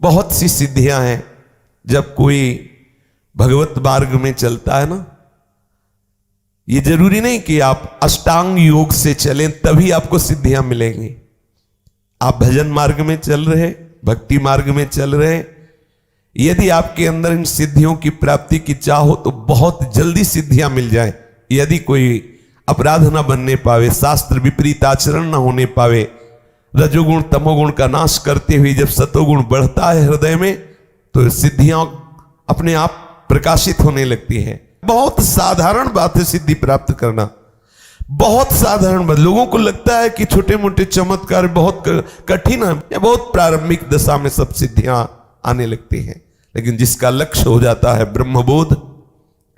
बहुत सी सिद्धियां हैं। जब कोई भगवत मार्ग में चलता है ना, ये जरूरी नहीं कि आप अष्टांग योग से चलें तभी आपको सिद्धियां मिलेंगी। आप भजन मार्ग में चल रहे, भक्ति मार्ग में चल रहे, यदि आपके अंदर इन सिद्धियों की प्राप्ति की चाह हो तो बहुत जल्दी सिद्धियां मिल जाएं। यदि कोई अपराध न बनने पावे, शास्त्र विपरीत आचरण न होने पावे, रजोगुण तमोगुण का नाश करते हुए जब सतोगुण बढ़ता है हृदय में, तो सिद्धियां अपने आप प्रकाशित होने लगती हैं। बहुत साधारण बात है सिद्धि प्राप्त करना, बहुत साधारण बात। लोगों को लगता है कि छोटे मोटे चमत्कार बहुत कठिन है, या बहुत प्रारंभिक दशा में सब सिद्धियां आने लगती हैं। लेकिन जिसका लक्ष्य हो जाता है ब्रह्मबोध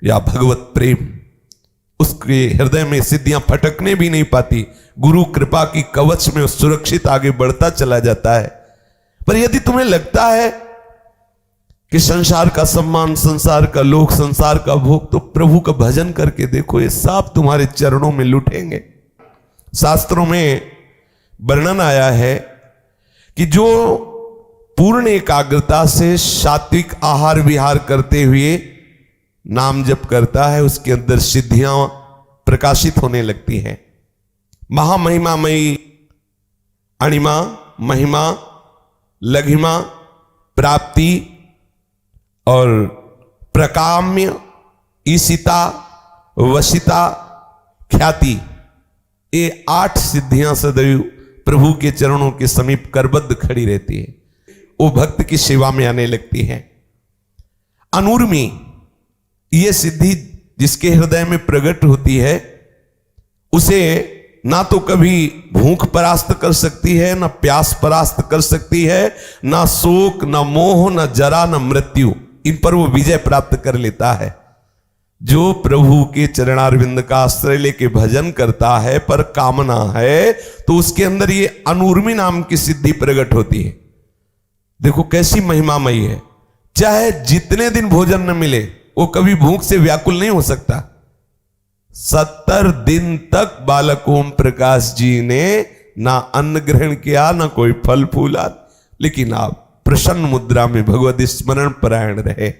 या भगवत प्रेम, उसके हृदय में सिद्धियां फटकने भी नहीं पाती। गुरु कृपा की कवच में सुरक्षित आगे बढ़ता चला जाता है। पर यदि तुम्हें लगता है कि संसार का सम्मान, संसार का लोक, संसार का भोग, तो प्रभु का भजन करके देखो, ये सब तुम्हारे चरणों में लुटेंगे। शास्त्रों में वर्णन आया है कि जो पूर्ण एकाग्रता से सात्विक आहार विहार करते हुए नाम जप करता है, उसके अंदर सिद्धियां प्रकाशित होने लगती हैं। महामहिमामयी अणिमा, महिमा, लघिमा, प्राप्ति और प्रकाम्य, ईशिता, वशिता, ख्याति, ये 8 सिद्धियां सदैव प्रभु के चरणों के समीप करबद्ध खड़ी रहती है। वो भक्त की सेवा में आने लगती है। अनूर्मी, ये सिद्धि जिसके हृदय में प्रकट होती है, उसे ना तो कभी भूख परास्त कर सकती है, ना प्यास परास्त कर सकती है, ना शोक, ना मोह, ना जरा, ना मृत्यु, इन पर वो विजय प्राप्त कर लेता है। जो प्रभु के चरणारविंद का आश्रय लेके भजन करता है पर कामना है, तो उसके अंदर ये अनूर्मी नाम की सिद्धि प्रकट होती है। देखो कैसी महिमामयी है। चाहे जितने दिन भोजन न मिले, वो कभी भूख से व्याकुल नहीं हो सकता। 70 दिन तक बालक ओम प्रकाश जी ने ना अन्न ग्रहण किया, ना कोई फल फूला, लेकिन आप प्रसन्न मुद्रा में भगवत स्मरण परायण रहे।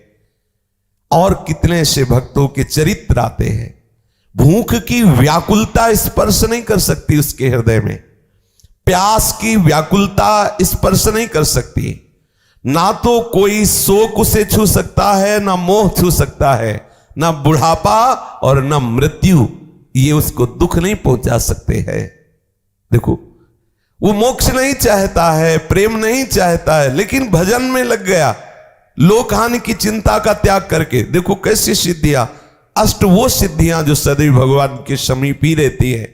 और कितने से भक्तों के चरित्र आते हैं। भूख की व्याकुलता स्पर्श नहीं कर सकती उसके हृदय में, प्यास की व्याकुलता स्पर्श नहीं कर सकती, ना तो कोई शोक उसे छू सकता है, ना मोह छू सकता है, ना बुढ़ापा और ना मृत्यु, ये उसको दुख नहीं पहुंचा सकते हैं। देखो, वो मोक्ष नहीं चाहता है, प्रेम नहीं चाहता है, लेकिन भजन में लग गया, लोक हानि की चिंता का त्याग करके। देखो कैसी सिद्धियां, अष्ट वो सिद्धियां जो सदैव भगवान के समीप ही रहती है।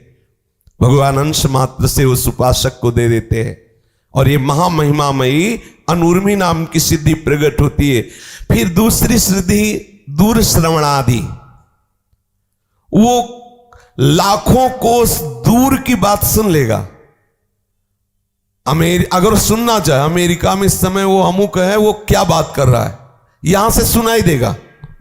भगवान अंश मात्र से उस उपासक को दे देते हैं। और ये महामहिमामयी अनूर्मी नाम की सिद्धि प्रकट होती है। फिर दूसरी सिद्धि दूर श्रवणादि, वो लाखों कोस दूर की बात सुन लेगा। अगर सुनना चाहे, अमेरिका में इस समय वो अमुक है, वो क्या बात कर रहा है, यहां से सुनाई देगा।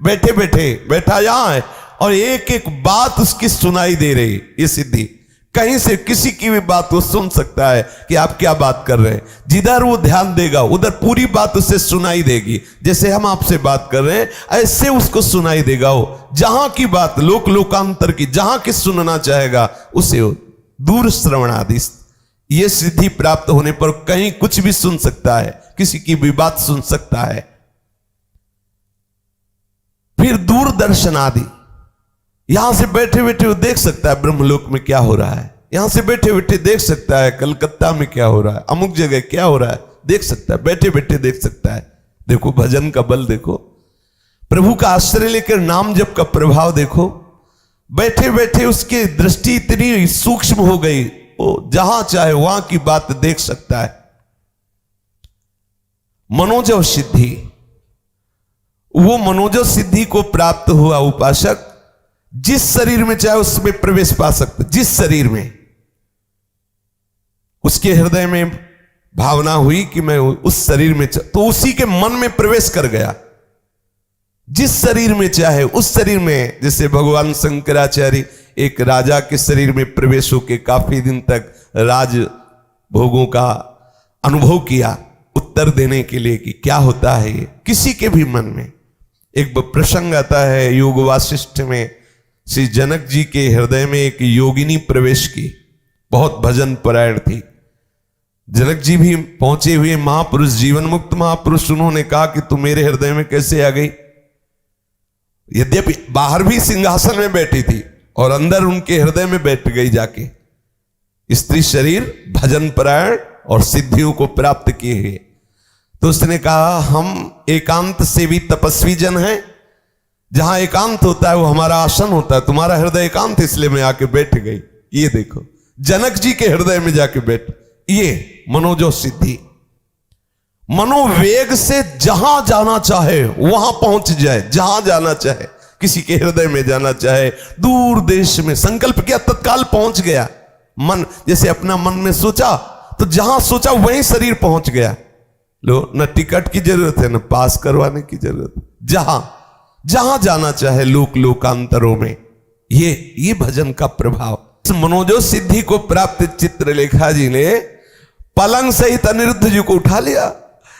बैठे बैठे बैठा यहां है और एक एक बात उसकी सुनाई दे रही। ये सिद्धि कहीं से किसी की भी बात वो सुन सकता है कि आप क्या बात कर रहे हैं। जिधर वो ध्यान देगा उधर पूरी बात उसे सुनाई देगी। जैसे हम आपसे बात कर रहे हैं, ऐसे उसको सुनाई देगा। वो जहां की बात, लोक लोकांतर की, जहां की सुनना चाहेगा उसे दूर श्रवणादि, ये सिद्धि प्राप्त होने पर कहीं कुछ भी सुन सकता है, किसी की भी बात सुन सकता है। फिर दूरदर्शन आदि, यहां से बैठे बैठे वो देख सकता है ब्रह्मलोक में क्या हो रहा है, यहां से बैठे बैठे देख सकता है कलकत्ता में क्या हो रहा है, अमुक जगह क्या हो रहा है, देख सकता है, बैठे बैठे देख सकता है। देखो भजन का बल देखो, प्रभु का आश्रय लेकर नाम जप का प्रभाव देखो। बैठे बैठे उसकी दृष्टि इतनी सूक्ष्म हो गई, वो जहां चाहे वहां की बात देख सकता है। मनोजव सिद्धि, वो मनोजव सिद्धि को प्राप्त हुआ उपासक जिस शरीर में चाहे उसमें प्रवेश पा सकता। जिस शरीर में उसके हृदय में भावना हुई कि मैं उस शरीर में, तो उसी के मन में प्रवेश कर गया। जिस शरीर में चाहे उस शरीर में, जैसे भगवान शंकराचार्य एक राजा के शरीर में प्रवेश होकर काफी दिन तक राज भोगों का अनुभव किया, उत्तर उत्तर देने के लिए कि क्या होता है ये किसी के भी मन में। एक प्रसंग आता है योग वासिष्ठ में, श्री जनक जी के हृदय में एक योगिनी प्रवेश की, बहुत भजन परायण थी। जनक जी भी पहुंचे हुए महापुरुष, जीवन मुक्त महापुरुष, उन्होंने कहा कि तू मेरे हृदय में कैसे आ गई। यद्यपि बाहर भी सिंहासन में बैठी थी और अंदर उनके हृदय में बैठ गई जाके। स्त्री शरीर, भजन परायण और सिद्धियों को प्राप्त किए हुए। तो उसने कहा हम एकांत सेवी तपस्वी जन हैं, जहां एकांत होता है वो हमारा आसन होता है, तुम्हारा हृदय एकांत इसलिए मैं आके बैठ गई। ये देखो जनक जी के हृदय में जाके बैठ, ये मनोजो सिद्धि। मनोवेग से जहां जाना चाहे वहां पहुंच जाए, जहां जाना चाहे, किसी के हृदय में जाना चाहे, दूर देश में संकल्प किया तत्काल पहुंच गया। मन जैसे अपना मन में सोचा तो जहां सोचा वहीं शरीर पहुंच गया। लो, न टिकट की जरूरत है न पास करवाने की जरूरत, जहां जहां जाना चाहे लोक लोकांतरों में। ये भजन का प्रभाव। मनोजो सिद्धि को प्राप्त चित्रलेखा जी ने पलंग सहित अनिरुद्ध जी को उठा लिया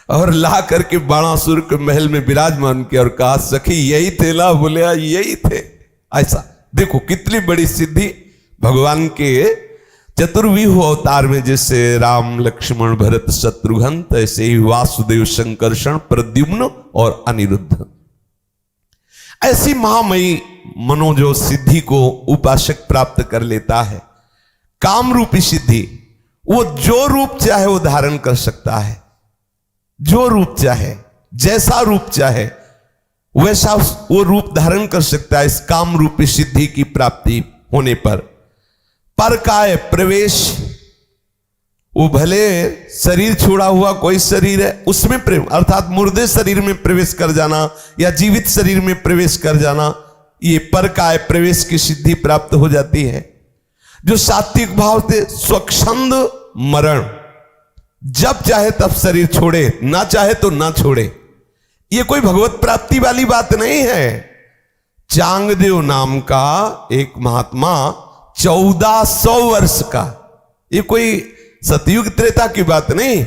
और ला करके बाणासुर के महल में विराजमान किया और कहा सखी यही थे ला, बोले यही थे। ऐसा देखो कितनी बड़ी सिद्धि भगवान के चतुर्व्यूह अवतार में, जैसे राम लक्ष्मण भरत शत्रुघ्न, ऐसे ही वासुदेव संकर्षण प्रद्युम्न और अनिरुद्ध। ऐसी महामयी मनोजो सिद्धि को उपासक प्राप्त कर लेता है। काम रूपी सिद्धि, वो जो रूप चाहे वो धारण कर सकता है, जो रूप चाहे, जैसा रूप चाहे वैसा वो रूप धारण कर सकता है इस काम रूपी सिद्धि की प्राप्ति होने पर। काय प्रवेश, वो भले शरीर छोड़ा हुआ कोई शरीर है उसमें प्रेम, अर्थात मुर्दे शरीर में प्रवेश कर जाना या जीवित शरीर में प्रवेश कर जाना, ये काय प्रवेश की सिद्धि प्राप्त हो जाती है। जो सात्विक भाव से स्वच्छंद मरण, जब चाहे तब शरीर छोड़े, ना चाहे तो ना छोड़े, ये कोई भगवत प्राप्ति वाली बात नहीं है। चांगदेव नाम का एक महात्मा 1400 वर्ष का, ये कोई सतयुग त्रेता की बात नहीं,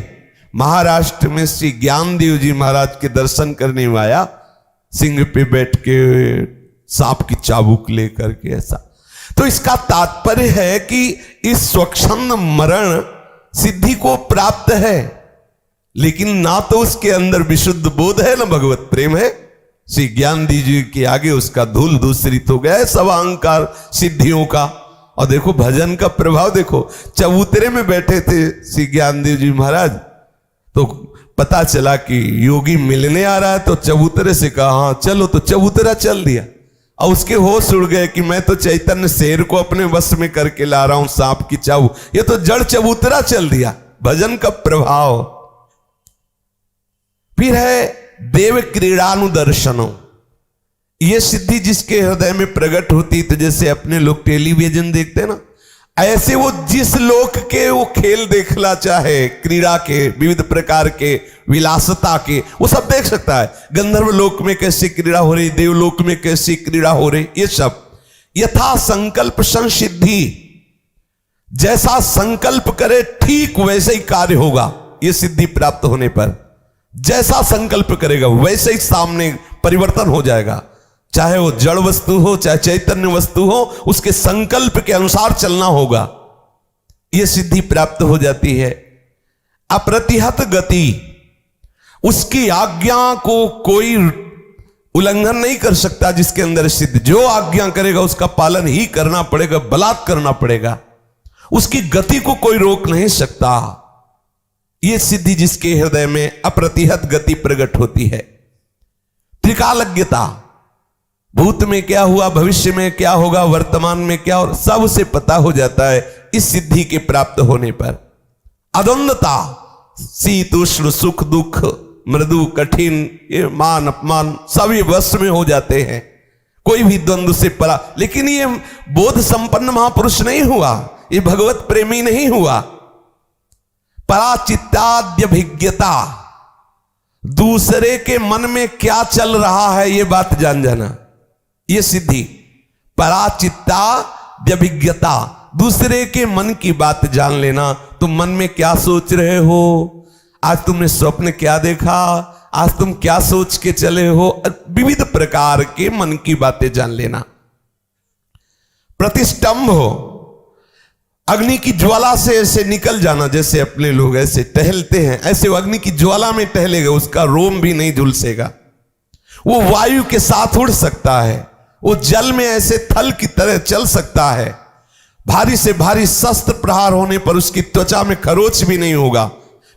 महाराष्ट्र में श्री ज्ञानदेव जी महाराज के दर्शन करने में आया, सिंह पे बैठ के सांप की चाबुक लेकर के। ऐसा तो इसका तात्पर्य है कि इस स्वच्छंद मरण सिद्धि को प्राप्त है, लेकिन ना तो उसके अंदर विशुद्ध बोध है ना भगवत प्रेम है। श्री ज्ञानदेव जी के आगे उसका धूल दूसरित हो गया है सब अहंकार सिद्धियों का। और देखो भजन का प्रभाव देखो, चबूतरे में बैठे थे श्री ज्ञानदेव जी महाराज, तो पता चला कि योगी मिलने आ रहा है, तो चबूतरे से कहा हाँ चलो, तो चबूतरा चल दिया। और उसके होश उड़ गए कि मैं तो चैतन्य शेर को अपने वश में करके ला रहा हूं, सांप की चाबू, ये तो जड़ चबूतरा चल दिया। भजन का प्रभाव। फिर है देव क्रीड़ानुदर्शनों, ये सिद्धि जिसके हृदय में प्रकट होती, तो जैसे अपने लोग टेलीविजन देखते हैं ना, ऐसे वो जिस लोक के वो खेल देखना चाहे, क्रीड़ा के विविध प्रकार के, विलासता के, वो सब देख सकता है। गंधर्व लोक में कैसी क्रीड़ा हो रही, देवलोक में कैसी क्रीड़ा हो रही, ये सब यथा संकल्प संसिद्धि, जैसा संकल्प करे ठीक वैसे ही कार्य होगा। ये सिद्धि प्राप्त होने पर जैसा संकल्प करेगा वैसे ही सामने परिवर्तन हो जाएगा। चाहे वो जड़ वस्तु हो चाहे चैतन्य वस्तु हो, उसके संकल्प के अनुसार चलना होगा। यह सिद्धि प्राप्त हो जाती है। अप्रतिहत गति, उसकी आज्ञा को कोई उल्लंघन नहीं कर सकता जिसके अंदर सिद्धि। जो आज्ञा करेगा उसका पालन ही करना पड़ेगा, बलात् करना पड़ेगा, उसकी गति को कोई रोक नहीं सकता। यह सिद्धि जिसके हृदय में अप्रतिहत गति प्रकट होती है। त्रिकालज्ञता, भूत में क्या हुआ, भविष्य में क्या होगा, वर्तमान में क्या हो, सब उसे पता हो जाता है इस सिद्धि के प्राप्त होने पर। अद्वंदता, शीत उष्ण सुख दुख मृदु कठिन, ये मान अपमान सभी वश में हो जाते हैं, कोई भी द्वंद्व से परा। लेकिन ये बोध संपन्न महापुरुष नहीं हुआ, ये भगवत प्रेमी नहीं हुआ। पराचित्ताद्यभिज्ञता, दूसरे के मन में क्या चल रहा है ये बात जान जाना, ये सिद्धि। पराचित्ताद्यभिज्ञता, दूसरे के मन की बात जान लेना, तुम मन में क्या सोच रहे हो, आज तुमने स्वप्न क्या देखा, आज तुम क्या सोच के चले हो, विविध प्रकार के मन की बातें जान लेना। प्रतिष्ठम्भ हो, अग्नि की ज्वाला से ऐसे निकल जाना, जैसे अपने लोग ऐसे टहलते हैं, ऐसे वो अग्नि की ज्वाला में टहलेगा, उसका रोम भी नहीं झुलसेगा। वो वायु के साथ उड़ सकता है, वो जल में ऐसे थल की तरह चल सकता है। भारी से भारी शस्त्र प्रहार होने पर उसकी त्वचा में खरोच भी नहीं होगा।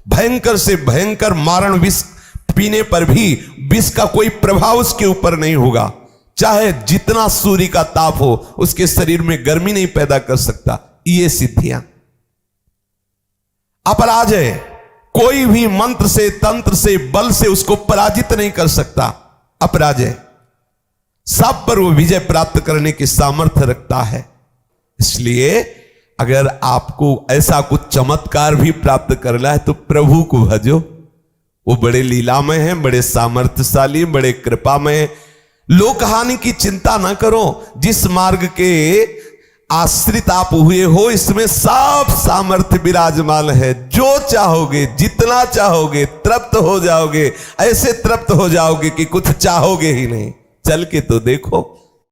भयंकर से भयंकर मारण विष पीने पर भी विष का कोई प्रभाव उसके ऊपर नहीं होगा। चाहे जितना सूर्य का ताप हो, उसके शरीर में गर्मी नहीं पैदा कर सकता। ये सिद्धियां अपराजय, कोई भी मंत्र से, तंत्र से, बल से उसको पराजित नहीं कर सकता। अपराजय, सब पर वो विजय प्राप्त करने की सामर्थ्य रखता है। इसलिए अगर आपको ऐसा कुछ चमत्कार भी प्राप्त करना है तो प्रभु को भजो। वो बड़े लीलामय हैं, बड़े सामर्थ्यशाली, बड़े कृपामय। लोक हानि की चिंता ना करो। जिस मार्ग के आश्रित आप हुए हो, इसमें सब सामर्थ्य विराजमान है। जो चाहोगे, जितना चाहोगे, तृप्त हो जाओगे। ऐसे तृप्त हो जाओगे कि कुछ चाहोगे ही नहीं। चल के तो देखो।